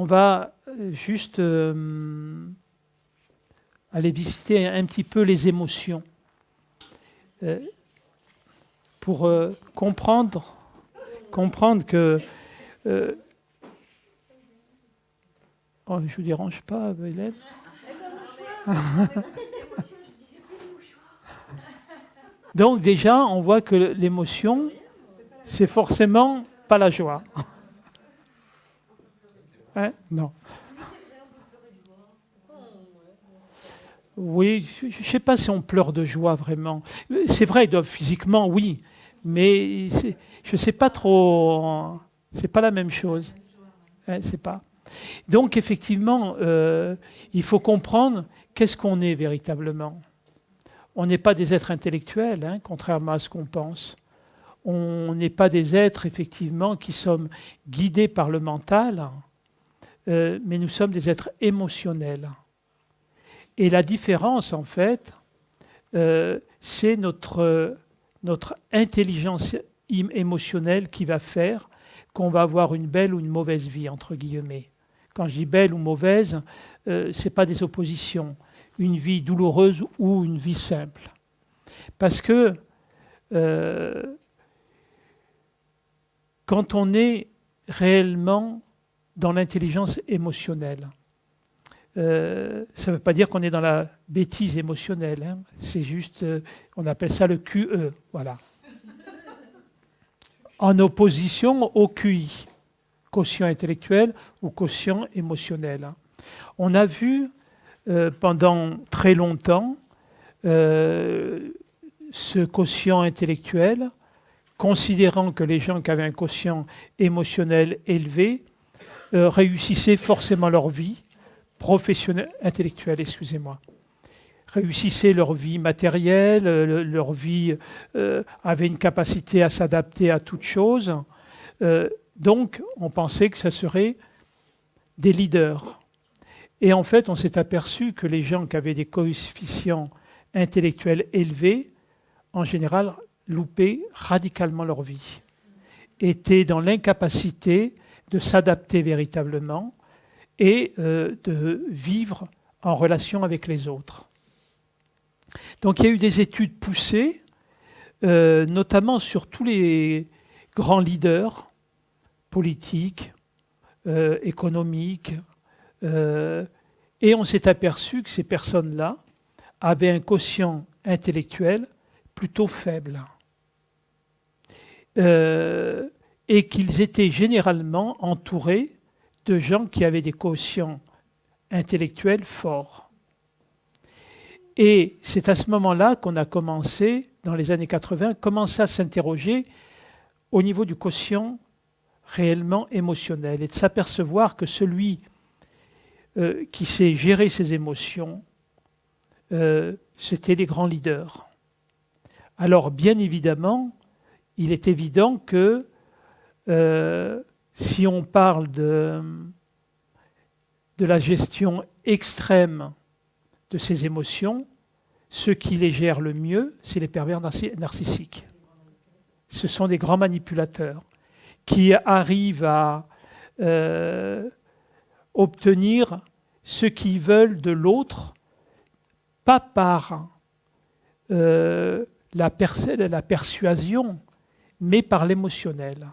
on va juste aller visiter un petit peu les émotions pour comprendre que... oh, je ne vous dérange pas, Hélène. Donc déjà, on voit que l'émotion, c'est forcément pas la joie. Hein? Non. Oui, je ne sais pas si on pleure de joie vraiment. C'est vrai, physiquement, oui, mais je ne sais pas trop. C'est pas la même chose. Hein, c'est pas. Donc effectivement, il faut comprendre qu'est-ce qu'on est véritablement. On n'est pas des êtres intellectuels, hein, contrairement à ce qu'on pense. On n'est pas des êtres, effectivement, qui sommes guidés par le mental, mais nous sommes des êtres émotionnels. Et la différence, en fait, c'est notre intelligence émotionnelle qui va faire qu'on va avoir une belle ou une mauvaise vie, entre guillemets. Quand je dis belle ou mauvaise, ce n'est pas des oppositions. Une vie douloureuse ou une vie simple. Parce que quand on est réellement dans l'intelligence émotionnelle, ça ne veut pas dire qu'on est dans la bêtise émotionnelle. Hein. C'est juste, on appelle ça le QE. Voilà. En opposition au QI, quotient intellectuel ou quotient émotionnel. On a vu pendant très longtemps ce quotient intellectuel, considérant que les gens qui avaient un quotient émotionnel élevé réussissaient forcément leur vie professionnelle, intellectuelle, excusez-moi, réussissaient leur vie matérielle, leur vie avait une capacité à s'adapter à toute chose. Donc, on pensait que ça serait des leaders. Et en fait, on s'est aperçu que les gens qui avaient des coefficients intellectuels élevés, en général, loupaient radicalement leur vie, étaient dans l'incapacité de s'adapter véritablement et de vivre en relation avec les autres. Donc il y a eu des études poussées, notamment sur tous les grands leaders politiques, économiques, et on s'est aperçu que ces personnes-là avaient un quotient intellectuel plutôt faible. Et qu'ils étaient généralement entourés de gens qui avaient des quotients intellectuels forts. Et c'est à ce moment-là qu'on a commencé, dans les années 80, à s'interroger au niveau du quotient réellement émotionnel et de s'apercevoir que celui qui sait gérer ses émotions, c'était les grands leaders. Alors, bien évidemment, il est évident que si on parle de la gestion extrême de ces émotions, ceux qui les gèrent le mieux, c'est les pervers narcissiques. Ce sont des grands manipulateurs qui arrivent à obtenir ce qu'ils veulent de l'autre, pas par la persuasion, mais par l'émotionnel.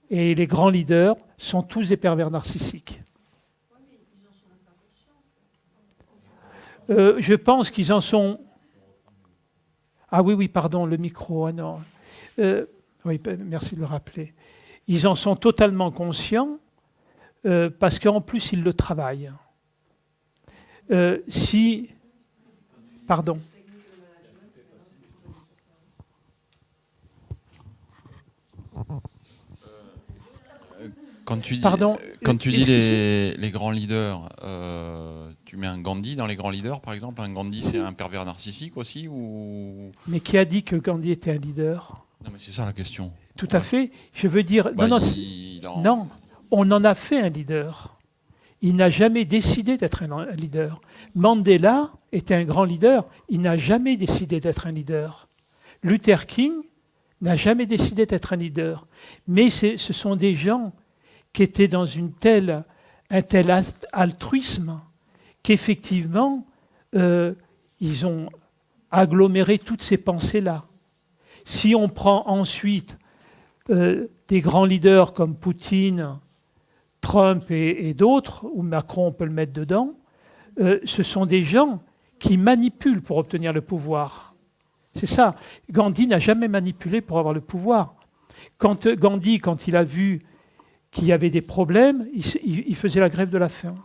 Et les grands leaders sont tous des pervers narcissiques. Je pense qu'ils en sont... Ah oui, pardon, le micro. Ah non. Oui, merci de le rappeler. Ils en sont totalement conscients parce qu'en plus, ils le travaillent. Pardon. Quand tu dis les grands leaders, tu mets un Gandhi dans les grands leaders, par exemple. Un Gandhi, c'est un pervers narcissique aussi ou... Mais qui a dit que Gandhi était un leader? Non, mais c'est ça la question. Tout à fait. Je veux dire... Non, on en a fait un leader. Il n'a jamais décidé d'être un leader. Mandela était un grand leader. Il n'a jamais décidé d'être un leader. Luther King n'a jamais décidé d'être un leader. Mais ce sont des gens qui étaient dans un tel altruisme qu'effectivement, ils ont aggloméré toutes ces pensées-là. Si on prend ensuite des grands leaders comme Poutine, Trump et d'autres, ou Macron, on peut le mettre dedans, ce sont des gens qui manipulent pour obtenir le pouvoir. C'est ça. Gandhi n'a jamais manipulé pour avoir le pouvoir. Gandhi, quand il a vu qu'il y avait des problèmes, il faisait la grève de la faim.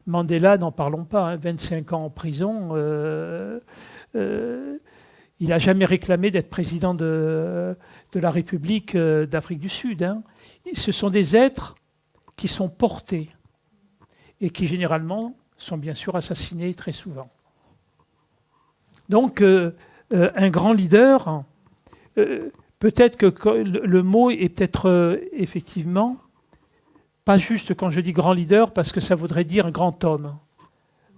Mandela, n'en parlons pas, 25 ans en prison. Il n'a jamais réclamé d'être président de la République d'Afrique du Sud. Ce sont des êtres qui sont portés et qui généralement sont bien sûr assassinés très souvent. Donc, un grand leader, peut-être que le mot est peut-être effectivement pas juste quand je dis grand leader, parce que ça voudrait dire un grand homme.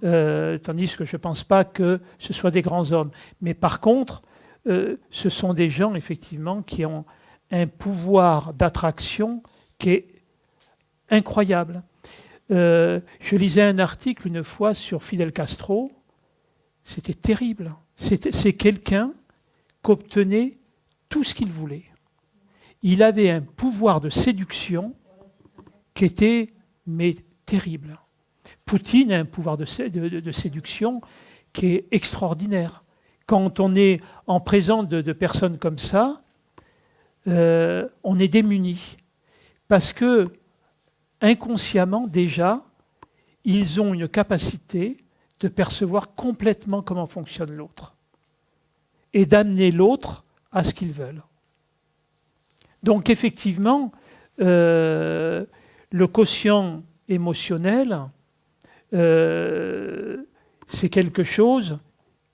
Tandis que je ne pense pas que ce soit des grands hommes. Mais par contre, ce sont des gens, effectivement, qui ont un pouvoir d'attraction qui est incroyable. Je lisais un article une fois sur Fidel Castro. C'était terrible. C'est quelqu'un qui obtenait tout ce qu'il voulait. Il avait un pouvoir de séduction qui était terrible. Poutine a un pouvoir de séduction qui est extraordinaire. Quand on est en présence de personnes comme ça, on est démuni. Parce que, inconsciemment, déjà, ils ont une capacité de percevoir complètement comment fonctionne l'autre et d'amener l'autre à ce qu'ils veulent. Donc, effectivement, le quotient émotionnel, c'est quelque chose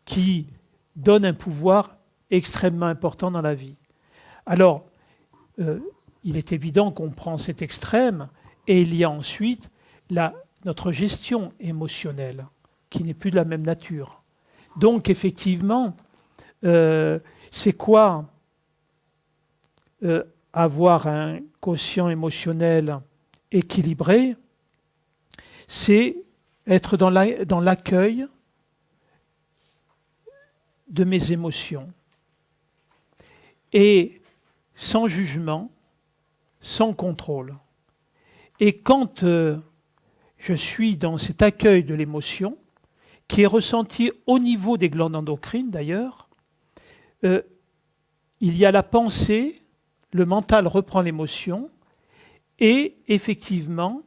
qui donne un pouvoir extrêmement important dans la vie. Alors, il est évident qu'on prend cet extrême et il y a ensuite notre gestion émotionnelle qui n'est plus de la même nature. Donc, effectivement, c'est quoi avoir un quotient émotionnel équilibré? C'est être dans l'accueil de mes émotions et sans jugement, sans contrôle. Et quand je suis dans cet accueil de l'émotion, qui est ressenti au niveau des glandes endocrines d'ailleurs, il y a la pensée, le mental reprend l'émotion et effectivement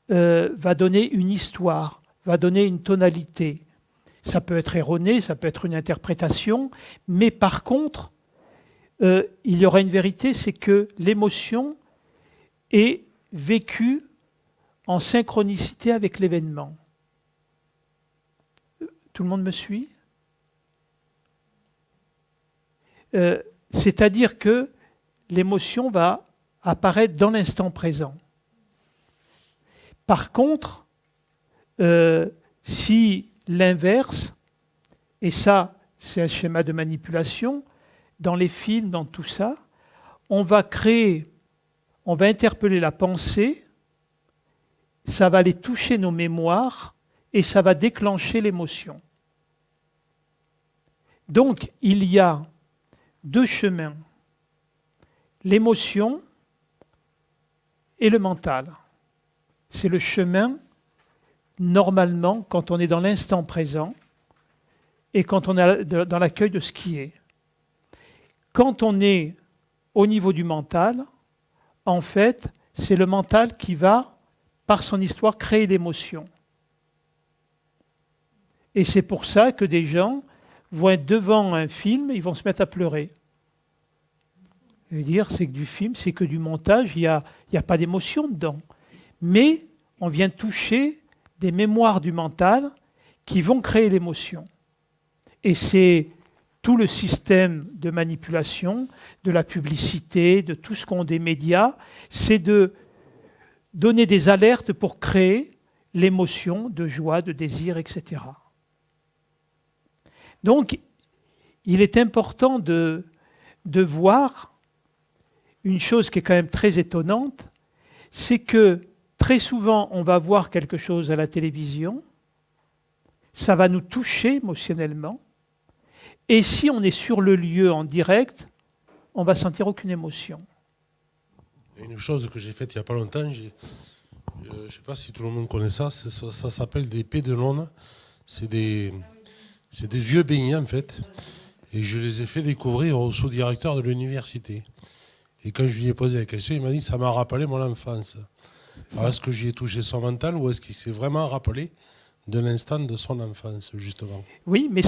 va donner une histoire, va donner une tonalité. Ça peut être erroné, ça peut être une interprétation, mais par contre, il y aura une vérité, c'est que l'émotion est vécue en synchronicité avec l'événement. Tout le monde me suit ? C'est-à-dire que l'émotion va apparaître dans l'instant présent. Par contre, si l'inverse, et ça c'est un schéma de manipulation, dans les films, dans tout ça, on va interpeller la pensée, ça va aller toucher nos mémoires et ça va déclencher l'émotion. Donc, il y a deux chemins, l'émotion et le mental. C'est le chemin, normalement, quand on est dans l'instant présent et quand on est dans l'accueil de ce qui est. Quand on est au niveau du mental, en fait, c'est le mental qui va, par son histoire, créer l'émotion. Et c'est pour ça que des gens vont être devant un film, ils vont se mettre à pleurer. Je veux dire, c'est que du film, c'est que du montage, il n'y a pas d'émotion dedans. Mais on vient toucher des mémoires du mental qui vont créer l'émotion. Et c'est tout le système de manipulation, de la publicité, de tout ce qu'ont des médias, c'est de donner des alertes pour créer l'émotion de joie, de désir, etc. Donc, il est important de voir une chose qui est quand même très étonnante, c'est que très souvent, on va voir quelque chose à la télévision, ça va nous toucher émotionnellement, et si on est sur le lieu en direct, on va sentir aucune émotion. Une chose que j'ai faite il n'y a pas longtemps, je ne sais pas si tout le monde connaît ça, ça s'appelle des P de l'aune. C'est des vieux beignets en fait. Et je les ai fait découvrir au sous-directeur de l'université. Et quand je lui ai posé la question, il m'a dit ça m'a rappelé mon enfance. Alors est-ce que j'y ai touché son mental ou est-ce qu'il s'est vraiment rappelé de l'instant de son enfance, justement? Oui, mais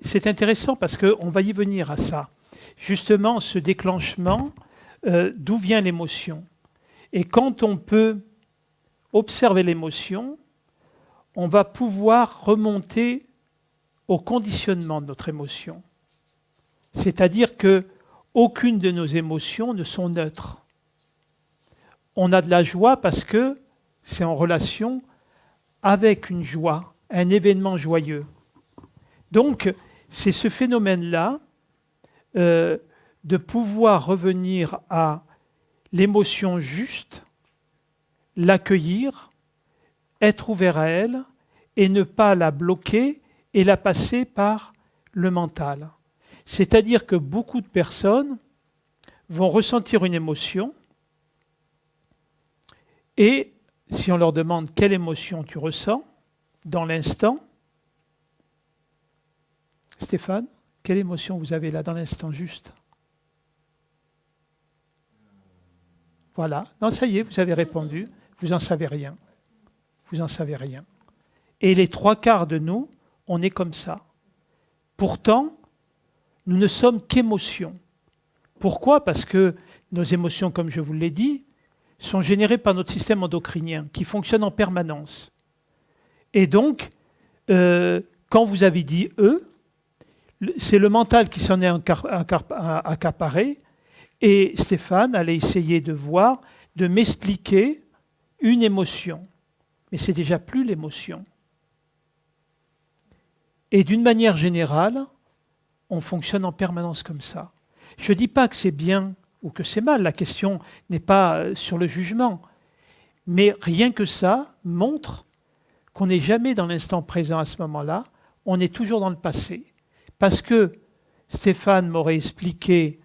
c'est intéressant parce qu'on va y venir à ça. Justement, ce déclenchement, d'où vient l'émotion? Et quand on peut observer l'émotion, on va pouvoir remonter au conditionnement de notre émotion. C'est-à-dire qu'aucune de nos émotions ne sont neutres. On a de la joie parce que c'est en relation avec une joie, un événement joyeux. Donc, c'est ce phénomène-là de pouvoir revenir à l'émotion juste, l'accueillir, être ouvert à elle et ne pas la bloquer et la passer par le mental. C'est-à-dire que beaucoup de personnes vont ressentir une émotion et si on leur demande quelle émotion tu ressens dans l'instant, Stéphane, quelle émotion vous avez là dans l'instant juste? Voilà. Non, ça y est, vous avez répondu. Vous n'en savez rien. Vous n'en savez rien. Et les 3/4 de nous, on est comme ça. Pourtant, nous ne sommes qu'émotions. Pourquoi? Parce que nos émotions, comme je vous l'ai dit, sont générées par notre système endocrinien qui fonctionne en permanence. Et donc, quand vous avez dit « eux », c'est le mental qui s'en est accaparé. Et Stéphane allait essayer de voir, de m'expliquer une émotion. Mais c'est déjà plus l'émotion. Et d'une manière générale, on fonctionne en permanence comme ça. Je ne dis pas que c'est bien ou que c'est mal, la question n'est pas sur le jugement. Mais rien que ça montre qu'on n'est jamais dans l'instant présent à ce moment-là, on est toujours dans le passé. Parce que Stéphane m'aurait expliqué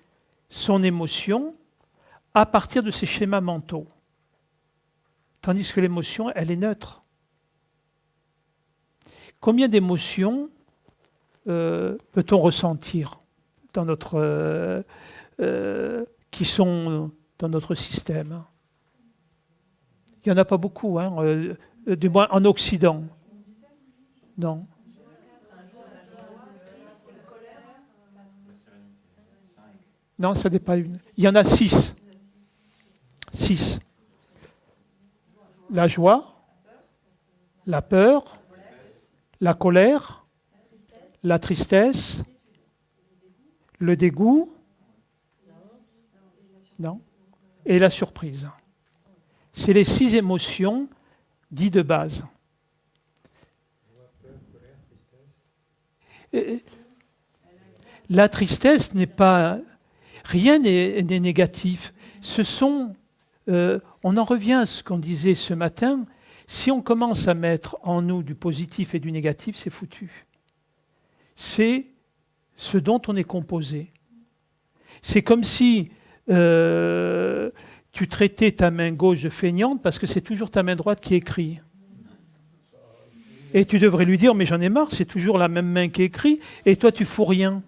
son émotion à partir de ses schémas mentaux. Tandis que l'émotion, elle est neutre. Combien d'émotions peut-on ressentir dans qui sont dans notre système? Il n'y en a pas beaucoup, hein, du moins en Occident. Non. Non, ça n'est pas une. Il y en a 6. 6. La joie, la peur, la colère, la tristesse, le dégoût, non, et la surprise. C'est les 6 émotions dites de base. La tristesse n'est pas... Rien n'est négatif. On en revient à ce qu'on disait ce matin. Si on commence à mettre en nous du positif et du négatif, c'est foutu. C'est ce dont on est composé. C'est comme si tu traitais ta main gauche de feignante parce que c'est toujours ta main droite qui écrit. Et tu devrais lui dire, mais j'en ai marre, c'est toujours la même main qui écrit, et toi tu fous rien.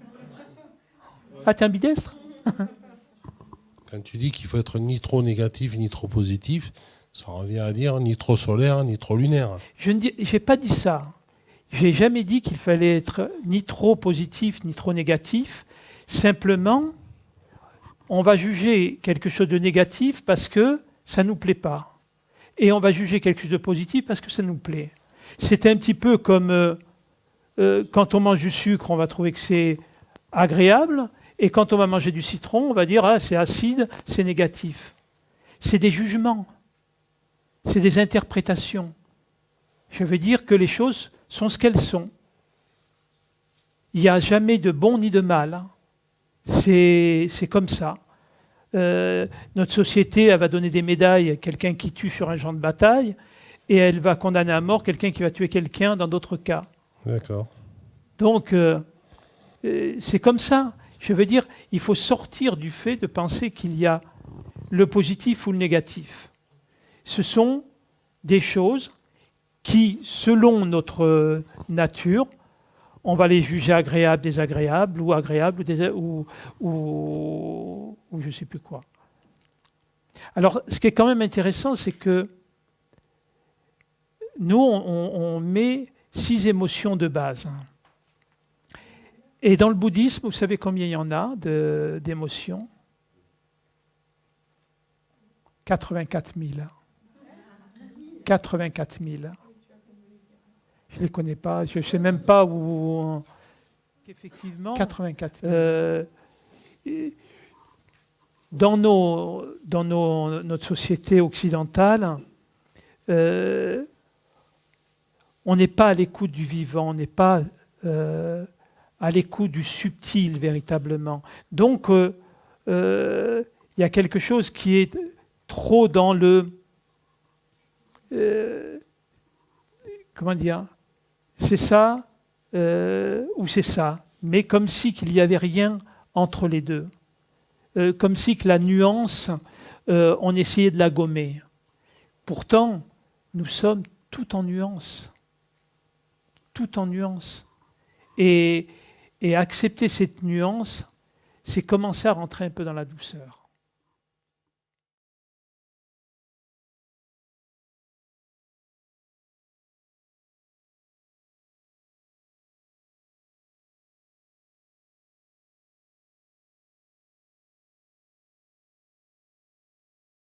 Ah, t'es ambidestre? Quand tu dis qu'il faut être ni trop négatif, ni trop positif, ça revient à dire ni trop solaire, ni trop lunaire. Je n'ai pas dit ça. Je n'ai jamais dit qu'il fallait être ni trop positif, ni trop négatif. Simplement, on va juger quelque chose de négatif parce que ça ne nous plaît pas. Et on va juger quelque chose de positif parce que ça nous plaît. C'est un petit peu comme quand on mange du sucre, on va trouver que c'est agréable. Et quand on va manger du citron, on va dire « Ah, c'est acide, c'est négatif ». C'est des jugements, c'est des interprétations. Je veux dire que les choses sont ce qu'elles sont. Il n'y a jamais de bon ni de mal. C'est comme ça. Notre société, elle va donner des médailles à quelqu'un qui tue sur un champ de bataille, et elle va condamner à mort quelqu'un qui va tuer quelqu'un dans d'autres cas. D'accord. Donc, c'est comme ça. Je veux dire, il faut sortir du fait de penser qu'il y a le positif ou le négatif. Ce sont des choses qui, selon notre nature, on va les juger agréables, désagréables, ou agréables, ou je ne sais plus quoi. Alors, ce qui est quand même intéressant, c'est que nous, on met 6 émotions de base. Et dans le bouddhisme, vous savez combien il y en a d'émotions? 84 000. 84 000. Je ne les connais pas, je ne sais même pas où... Effectivement, 84 000. Dans notre société occidentale, on n'est pas à l'écoute du vivant, on n'est pas à l'écoute du subtil véritablement. Donc, il y a quelque chose qui est trop dans le... comment dire? C'est ça ou c'est ça, mais comme si qu'il n'y avait rien entre les deux. Comme si que la nuance, on essayait de la gommer. Pourtant, nous sommes tout en nuance. Tout en nuance. Et accepter cette nuance, c'est commencer à rentrer un peu dans la douceur.